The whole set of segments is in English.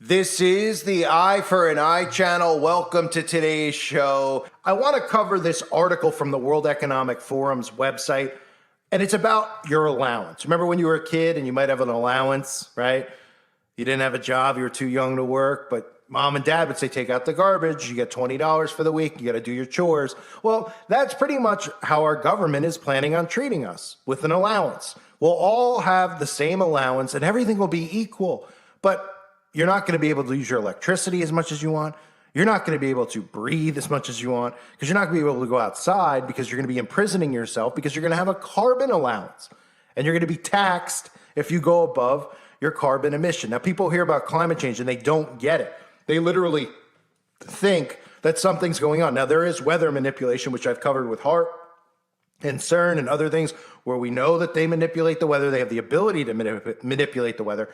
This is the Eye for an Eye channel. Welcome to today's show. I want to cover this article from the World Economic Forum's website, and it's about your allowance. Remember when you were a kid and you might have an allowance, right? You didn't have a job, you were too young to work, but mom and dad would say, take out the garbage, you get $20 for the week, you got to do your chores. Well, that's pretty much how our government is planning on treating us, with an allowance. We'll all have the same allowance and everything will be equal, but you're not going to be able to use your electricity as much as you want. You're not going to be able to breathe as much as you want because you're not going to be able to go outside because you're going to be imprisoning yourself because you're going to have a carbon allowance and you're going to be taxed if you go above your carbon emission. Now, people hear about climate change and they don't get it. They literally think that something's going on. Now, there is weather manipulation, which I've covered with HAARP and CERN and other things where we know that they manipulate the weather. They have the ability to manipulate the weather.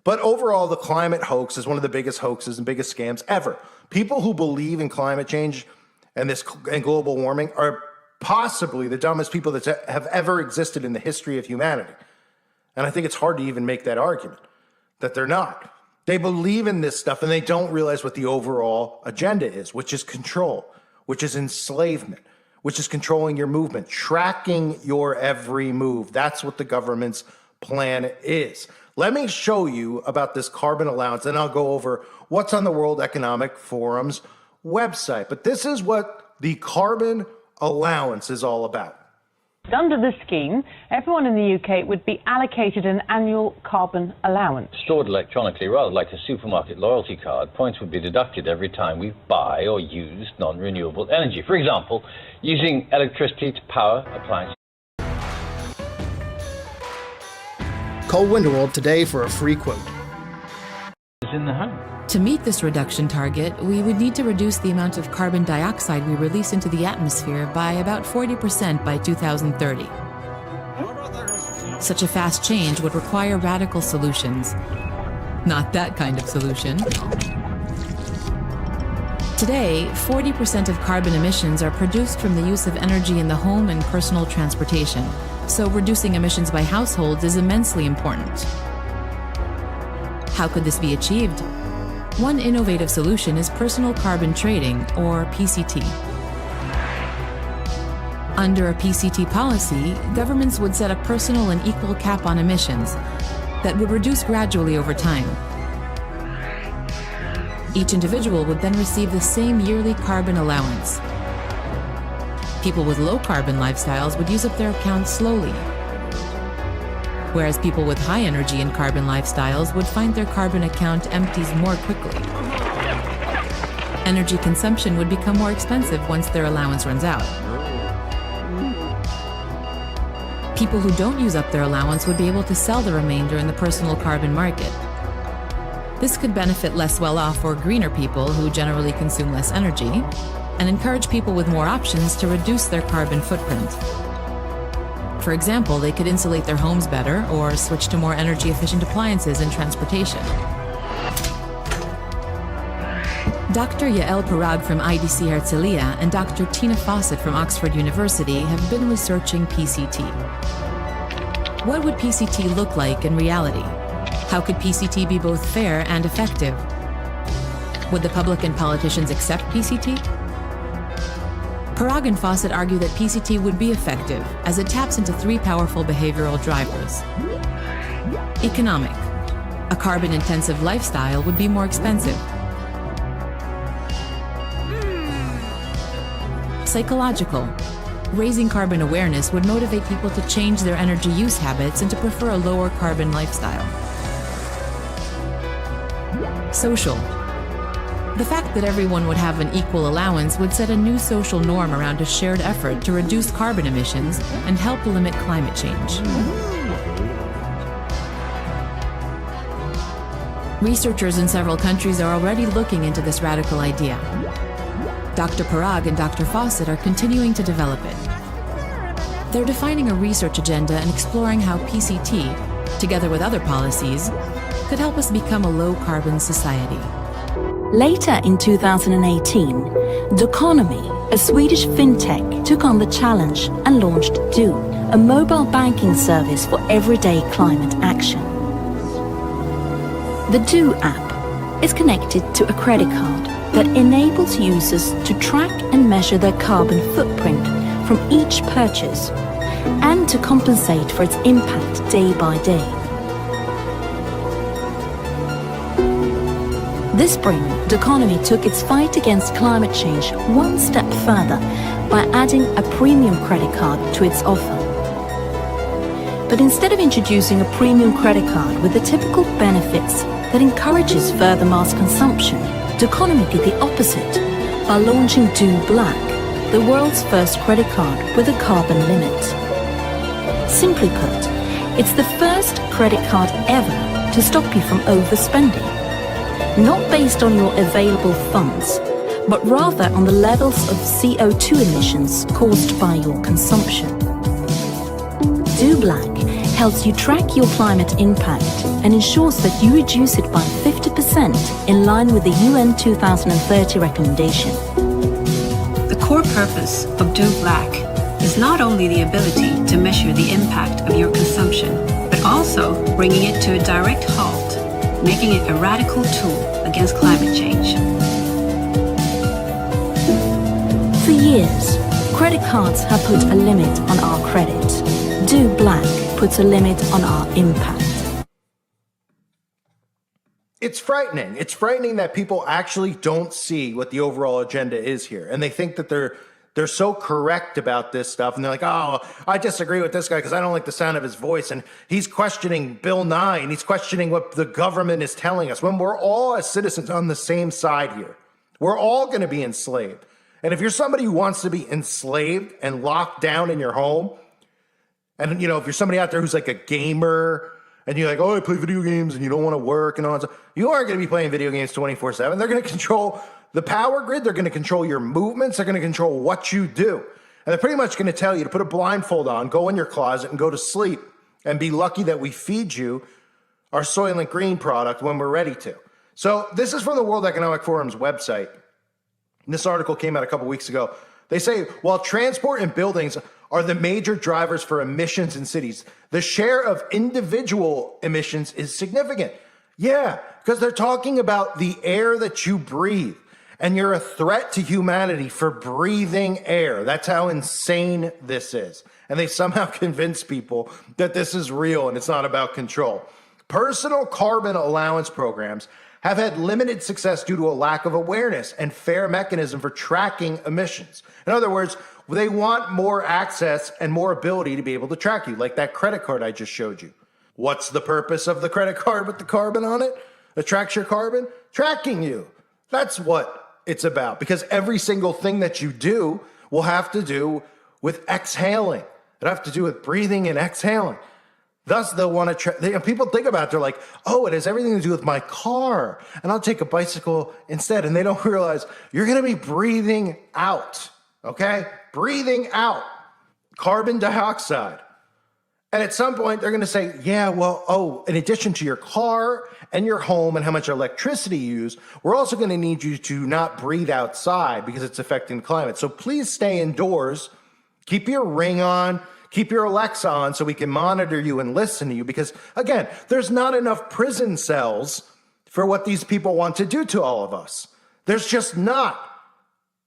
But overall, the climate hoax is one of the biggest hoaxes and biggest scams ever. People who believe in climate change and global warming are possibly the dumbest people that have ever existed in the history of humanity. And I think it's hard to even make that argument, that they're not. They believe in this stuff and they don't realize what the overall agenda is, which is control, which is enslavement, which is controlling your movement, tracking your every move. That's what the government's plan is. Let me show you about this carbon allowance, and I'll go over what's on the World Economic Forum's website. But this is what the carbon allowance is all about. Under this scheme, everyone in the UK would be allocated an annual carbon allowance. Stored electronically, rather like a supermarket loyalty card, points would be deducted every time we buy or use non-renewable energy. For example, using electricity to power appliances. Call Winterworld today for a free quote. In the home. To meet this reduction target, we would need to reduce the amount of carbon dioxide we release into the atmosphere by about 40% by 2030. Such a fast change would require radical solutions. Not that kind of solution. Today, 40% of carbon emissions are produced from the use of energy in the home and personal transportation, so reducing emissions by households is immensely important. How could this be achieved? One innovative solution is personal carbon trading, or PCT. Under a PCT policy, governments would set a personal and equal cap on emissions that would reduce gradually over time. Each individual would then receive the same yearly carbon allowance. People with low carbon lifestyles would use up their accounts slowly, whereas people with high energy and carbon lifestyles would find their carbon account empties more quickly. Energy consumption would become more expensive once their allowance runs out. People who don't use up their allowance would be able to sell the remainder in the personal carbon market. This could benefit less well-off or greener people who generally consume less energy, and encourage people with more options to reduce their carbon footprint. For example, they could insulate their homes better or switch to more energy-efficient appliances and transportation. Dr. Yael Parag from IDC Herzliya and Dr. Tina Fawcett from Oxford University have been researching PCT. What would PCT look like in reality? How could PCT be both fair and effective? Would the public and politicians accept PCT? Parag and Fawcett argue that PCT would be effective as it taps into three powerful behavioral drivers. Economic. A carbon-intensive lifestyle would be more expensive. Psychological. Raising carbon awareness would motivate people to change their energy use habits and to prefer a lower carbon lifestyle. Social. The fact that everyone would have an equal allowance would set a new social norm around a shared effort to reduce carbon emissions and help limit climate change. Researchers in several countries are already looking into this radical idea. Dr. Parag and Dr. Fawcett are continuing to develop it. They're defining a research agenda and exploring how PCT, together with other policies, could help us become a low-carbon society. Later in 2018, Doconomy, a Swedish fintech, took on the challenge and launched Do, a mobile banking service for everyday climate action. The Do app is connected to a credit card that enables users to track and measure their carbon footprint from each purchase and to compensate for its impact day by day. This spring, Doconomy took its fight against climate change one step further by adding a premium credit card to its offer. But instead of introducing a premium credit card with the typical benefits that encourages further mass consumption, Doconomy did the opposite by launching Do Black, the world's first credit card with a carbon limit. Simply put, it's the first credit card ever to stop you from overspending. Not based on your available funds, but rather on the levels of CO2 emissions caused by your consumption. Do Black helps you track your climate impact and ensures that you reduce it by 50% in line with the UN 2030 recommendation. The core purpose of Do Black is not only the ability to measure the impact of your consumption, but also bringing it to a direct halt, making it a radical tool against climate change. For years, credit cards have put a limit on our credit. Do Black puts a limit on our impact. It's frightening. It's frightening that people actually don't see what the overall agenda is here. And they think that they're so correct about this stuff. And they're like, oh, I disagree with this guy because I don't like the sound of his voice. And he's questioning Bill 9. He's questioning what the government is telling us. When we're all as citizens on the same side here, we're all going to be enslaved. And if you're somebody who wants to be enslaved and locked down in your home, and, you know, if you're somebody out there who's like a gamer and you're like, oh, I play video games and you don't want to work and all that stuff, you aren't going to be playing video games 24/7. They're going to control the power grid. They're going to control your movements. They're going to control what you do. And they're pretty much going to tell you to put a blindfold on, go in your closet and go to sleep and be lucky that we feed you our Soylent Green product when we're ready to. So this is from the World Economic Forum's website. And this article came out a couple weeks ago. They say, while transport and buildings are the major drivers for emissions in cities, the share of individual emissions is significant. Yeah, because they're talking about the air that you breathe. And you're a threat to humanity for breathing air. That's how insane this is. And they somehow convince people that this is real and it's not about control. Personal carbon allowance programs have had limited success due to a lack of awareness and fair mechanism for tracking emissions. In other words, they want more access and more ability to be able to track you, like that credit card I just showed you. What's the purpose of the credit card with the carbon on it? It tracks your carbon? Tracking you. That's what it's about, because every single thing that you do will have to do with exhaling. It'll have to do with breathing and exhaling. Thus, they'll want to, people think about it, they're like, oh, it has everything to do with my car, and I'll take a bicycle instead. And they don't realize you're going to be breathing out, okay? Breathing out carbon dioxide. And at some point, they're going to say, yeah, well, oh, in addition to your car and your home and how much electricity you use, we're also going to need you to not breathe outside because it's affecting the climate. So please stay indoors, keep your Ring on, keep your Alexa on so we can monitor you and listen to you. Because, again, there's not enough prison cells for what these people want to do to all of us. There's just not.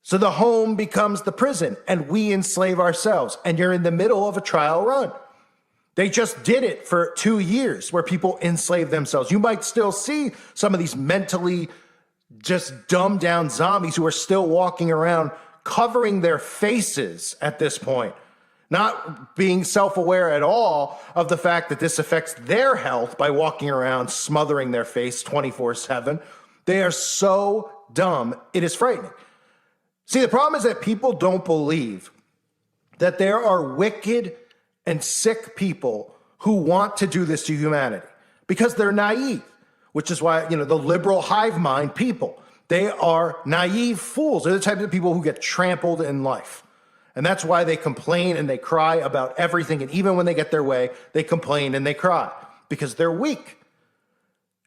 So the home becomes the prison, and we enslave ourselves. And you're in the middle of a trial run. They just did it for 2 years where people enslave themselves. You might still see some of these mentally just dumbed down zombies who are still walking around covering their faces at this point, not being self-aware at all of the fact that this affects their health by walking around smothering their face 24/7. They are so dumb, it is frightening. See, the problem is that people don't believe that there are wicked and sick people who want to do this to humanity because they're naive, which is why, the liberal hive mind people, they are naive fools. They're the type of people who get trampled in life. And that's why they complain and they cry about everything. And even when they get their way, they complain and they cry because they're weak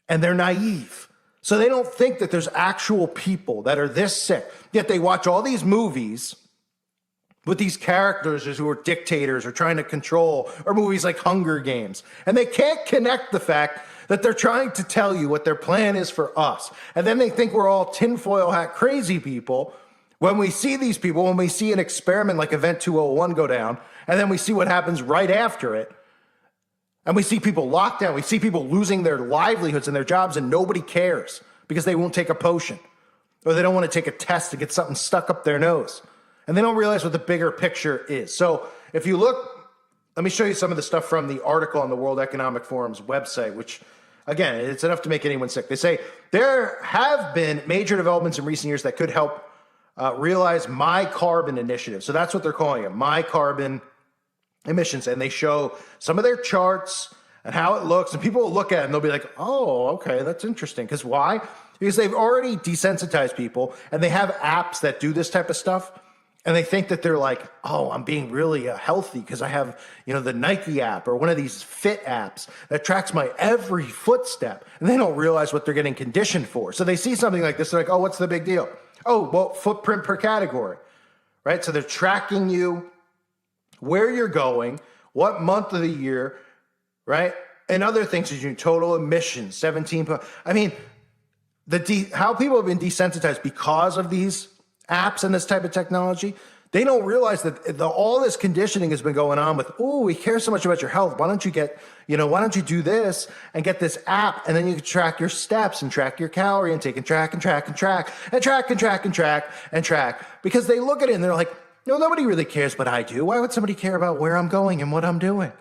and they're naive. So they don't think that there's actual people that are this sick. Yet they watch all these movies with these characters who are dictators or trying to control, or movies like Hunger Games. And they can't connect the fact that they're trying to tell you what their plan is for us. And then they think we're all tinfoil hat crazy people when we see these people, when we see an experiment like Event 201 go down, and then we see what happens right after it. And we see people locked down. We see people losing their livelihoods and their jobs, and nobody cares because they won't take a potion or they don't want to take a test to get something stuck up their nose. And they don't realize what the bigger picture is. So if you look, let me show you some of the stuff from the article on the World Economic Forum's website, which, again, it's enough to make anyone sick. They say there have been major developments in recent years that could help realize My Carbon initiative. So that's what they're calling it, My Carbon emissions. And they show some of their charts and how it looks. And people will look at it and they'll be like, oh, okay, that's interesting. Because why? Because they've already desensitized people and they have apps that do this type of stuff. And they think that they're like, oh, I'm being really healthy because I have, the Nike app or one of these fit apps that tracks my every footstep. And they don't realize what they're getting conditioned for. So they see something like this. They're like, oh, what's the big deal? Oh, well, footprint per category, right? So they're tracking you, where you're going, what month of the year, right? And other things is your total emissions, 17. I mean, how people have been desensitized because of these apps and this type of technology, they don't realize that all this conditioning has been going on with, oh, we care so much about your health. Why don't you why don't you do this and get this app and then you can track your steps and track your calorie intake and track and track and track and track and track and track and track, because they look at it and they're like, no, nobody really cares, but I do. Why would somebody care about where I'm going and what I'm doing?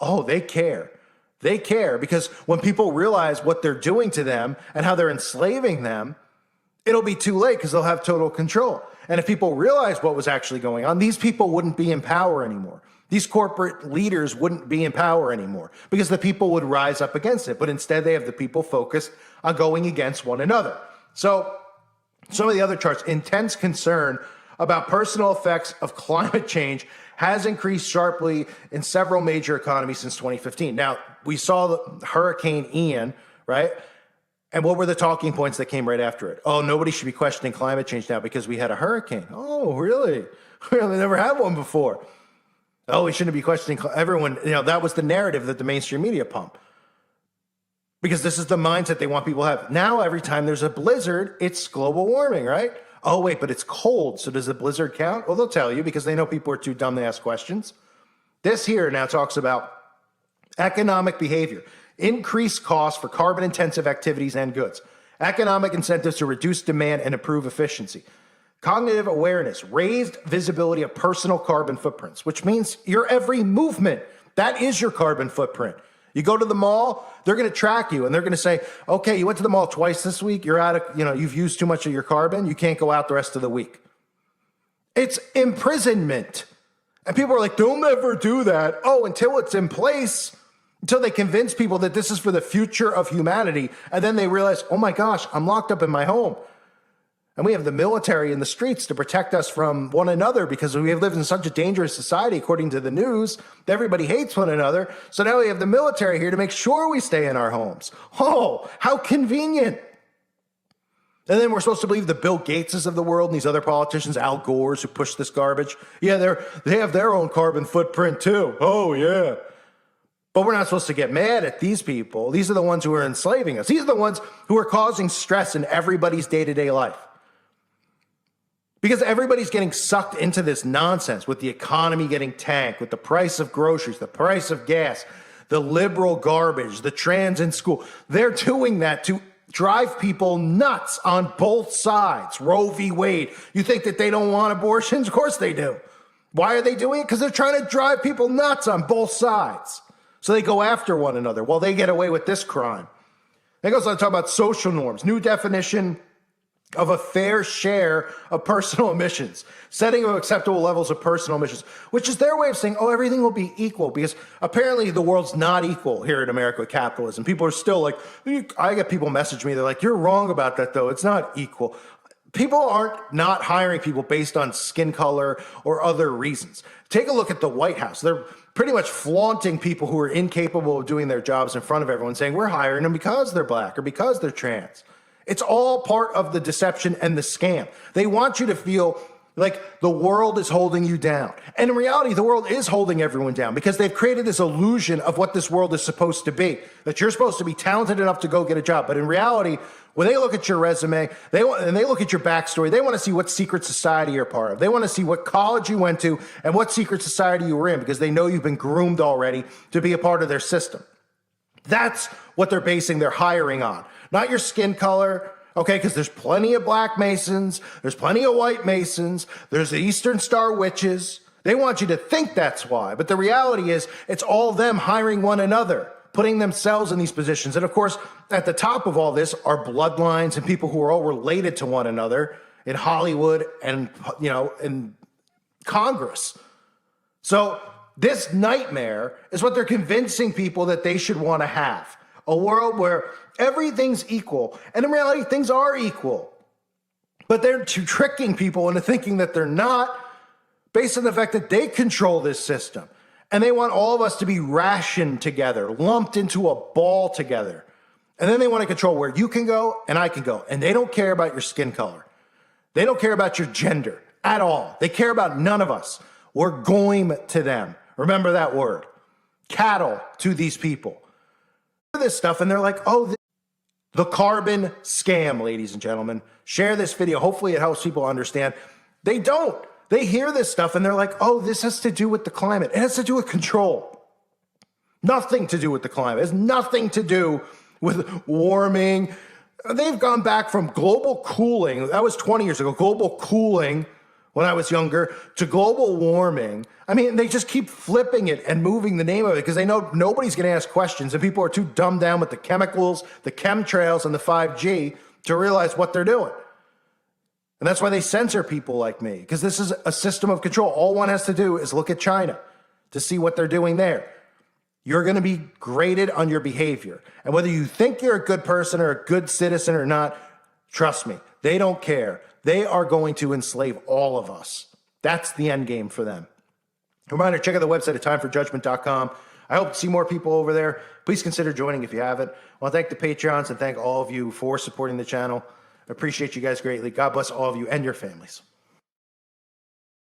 Oh, they care. They care because when people realize what they're doing to them and how they're enslaving them, it'll be too late because they'll have total control. And if people realize what was actually going on, these people wouldn't be in power anymore. These corporate leaders wouldn't be in power anymore because the people would rise up against it. But instead, they have the people focused on going against one another. So some of the other charts, intense concern about personal effects of climate change has increased sharply in several major economies since 2015. Now, we saw Hurricane Ian, right? And what were the talking points that came right after it? Oh, nobody should be questioning climate change now because we had a hurricane. Oh, really? We never had one before. Oh, we shouldn't be questioning everyone. That was the narrative that the mainstream media pump. Because this is the mindset they want people to have. Now, every time there's a blizzard, it's global warming, right? Oh, wait, but it's cold. So does the blizzard count? Well, they'll tell you because they know people are too dumb to ask questions. This here now talks about economic behavior. Increased costs for carbon-intensive activities and goods. Economic incentives to reduce demand and improve efficiency. Cognitive awareness. Raised visibility of personal carbon footprints, which means your every movement. That is your carbon footprint. You go to the mall, they're going to track you, and they're going to say, okay, you went to the mall twice this week. You're out of, you've used too much of your carbon. You can't go out the rest of the week. It's imprisonment. And people are like, don't ever do that. Oh, until it's in place. Until they convince people that this is for the future of humanity. And then they realize, oh my gosh, I'm locked up in my home. And we have the military in the streets to protect us from one another because we have lived in such a dangerous society, according to the news, that everybody hates one another. So now we have the military here to make sure we stay in our homes. Oh, how convenient. And then we're supposed to believe the Bill Gateses of the world and these other politicians, Al Gore's who push this garbage. Yeah, they have their own carbon footprint too. Oh, yeah. But we're not supposed to get mad at these people. These are the ones who are enslaving us. These are the ones who are causing stress in everybody's day-to-day life. Because everybody's getting sucked into this nonsense with the economy getting tanked, with the price of groceries, the price of gas, the liberal garbage, the trans in school. They're doing that to drive people nuts on both sides. Roe v. Wade. You think that they don't want abortions? Of course they do. Why are they doing it? Because they're trying to drive people nuts on both sides. So they go after one another while they get away with this crime. Then goes on to talk about social norms, new definition of a fair share of personal emissions, setting of acceptable levels of personal emissions, which is their way of saying, oh, everything will be equal, because apparently the world's not equal here in America with capitalism. People are still like, I get people message me, they're like, you're wrong about that though, it's not equal. People aren't not hiring people based on skin color or other reasons. Take a look at the White House. They're pretty much flaunting people who are incapable of doing their jobs in front of everyone, saying we're hiring them because they're black or because they're trans. It's all part of the deception and the scam. They want you to feel Like the world is holding you down. And in reality, the world is holding everyone down because they've created this illusion of what this world is supposed to be, that you're supposed to be talented enough to go get a job. But in reality, when they look at your resume, they look at your backstory, they want to see what secret society you're part of. They want to see what college you went to and what secret society you were in because they know you've been groomed already to be a part of their system. That's what they're basing their hiring on, not your skin color. Okay, because there's plenty of black Masons, there's plenty of white Masons, there's the Eastern Star Witches. They want you to think that's why. But the reality is, it's all them hiring one another, putting themselves in these positions. And of course, at the top of all this are bloodlines and people who are all related to one another in Hollywood and, in Congress. So this nightmare is what they're convincing people that they should want to have. A world where everything's equal. And in reality, things are equal. But they're tricking people into thinking that they're not based on the fact that they control this system. And they want all of us to be rationed together, lumped into a ball together. And then they want to control where you can go and I can go. And they don't care about your skin color. They don't care about your gender at all. They care about none of us. We're going to them. Remember that word. Cattle to these people. This stuff and they're like, oh, the carbon scam, ladies and gentlemen. Share this video. Hopefully it helps people understand. They don't. They hear this stuff and they're like, oh, this has to do with the climate. It has to do with control. Nothing to do with the climate. It has nothing to do with warming. They've gone back from global cooling. That was 20 years ago. Global cooling when I was younger to global warming. I mean, they just keep flipping it and moving the name of it because they know nobody's going to ask questions and people are too dumbed down with the chemicals, the chemtrails, and the 5G to realize what they're doing. And that's why they censor people like me, because this is a system of control. All one has to do is look at China to see what they're doing there. You're going to be graded on your behavior. And whether you think you're a good person or a good citizen or not, trust me, they don't care. They are going to enslave all of us. That's the end game for them. Reminder, check out the website at timeforjudgment.com. I hope to see more people over there. Please consider joining if you haven't. I want to thank the Patreons and thank all of you for supporting the channel. I appreciate you guys greatly. God bless all of you and your families.